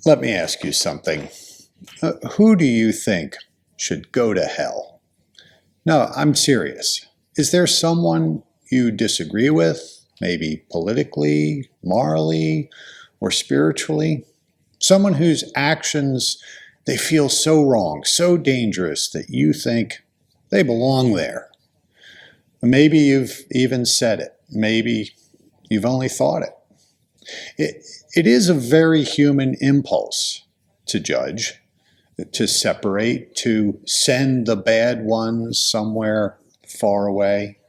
Let me ask you something. Who do you think should go to hell? No, I'm serious. Is there someone you disagree with, maybe politically, morally, or spiritually? Someone whose actions they feel so wrong, so dangerous that you think they belong there. Maybe you've even said it. Maybe you've only thought it. It is a very human impulse to judge, to separate, to send the bad ones somewhere far away.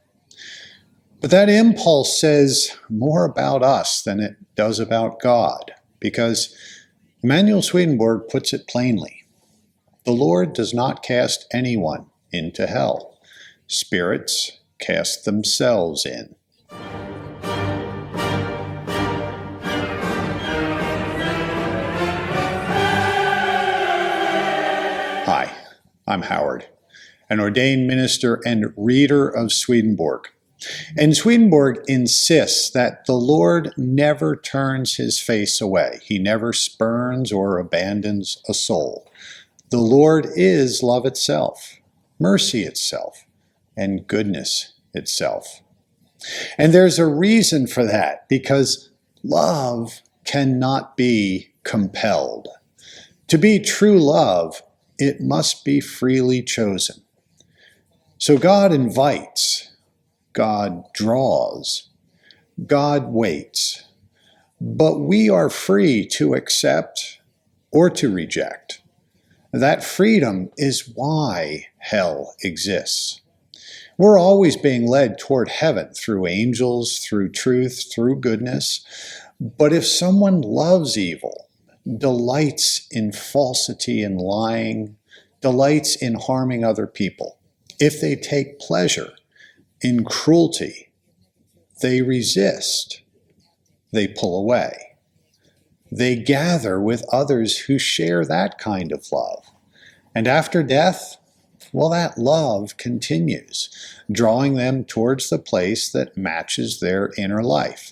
But that impulse says more about us than it does about God, because Emanuel Swedenborg puts it plainly. The Lord does not cast anyone into hell. Spirits cast themselves in. Hi, I'm Howard, an ordained minister and reader of Swedenborg. And Swedenborg insists that the Lord never turns his face away. He never spurns or abandons a soul. The Lord is love itself, mercy itself, and goodness itself. And there's a reason for that, because love cannot be compelled. To be true love, it must be freely chosen. So God invites, God draws, God waits, but we are free to accept or to reject. That freedom is why hell exists. We're always being led toward heaven through angels, through truth, through goodness. But if someone loves evil, delights in falsity and lying, delights in harming other people, if they take pleasure in cruelty, they resist, they pull away. They gather with others who share that kind of love. And after death, well, that love continues, drawing them towards the place that matches their inner life.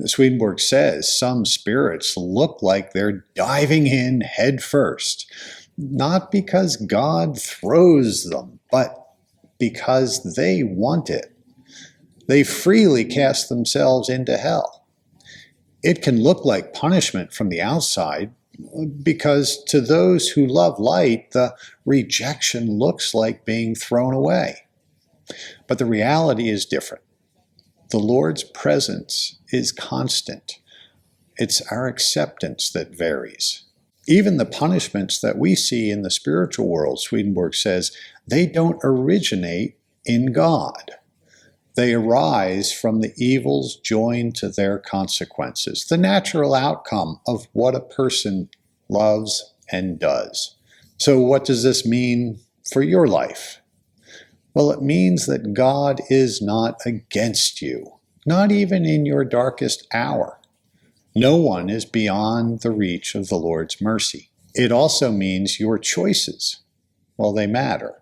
Swedenborg says some spirits look like they're diving in head first, not because God throws them, but because they want it. They freely cast themselves into hell. It can look like punishment from the outside, because to those who love light, the rejection looks like being thrown away. But the reality is different. The Lord's presence is constant. It's our acceptance that varies. Even the punishments that we see in the spiritual world, Swedenborg says, they don't originate in God. They arise from the evils joined to their consequences, the natural outcome of what a person loves and does. So what does this mean for your life? Well, it means that God is not against you, not even in your darkest hour. No one is beyond the reach of the Lord's mercy. It also means your choices, well, they matter.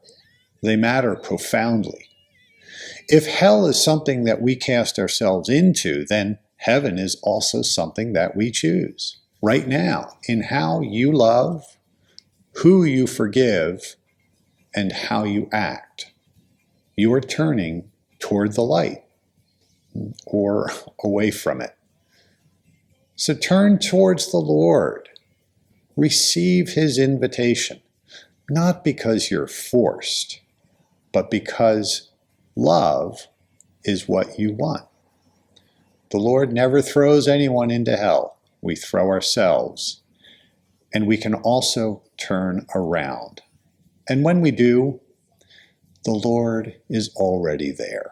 They matter profoundly. If hell is something that we cast ourselves into, then heaven is also something that we choose. Right now, in how you love, who you forgive, and how you act, you are turning toward the light or away from it. So turn towards the Lord. Receive his invitation, not because you're forced, but because love is what you want. The Lord never throws anyone into hell. We throw ourselves. And we can also turn around. And when we do, the Lord is already there.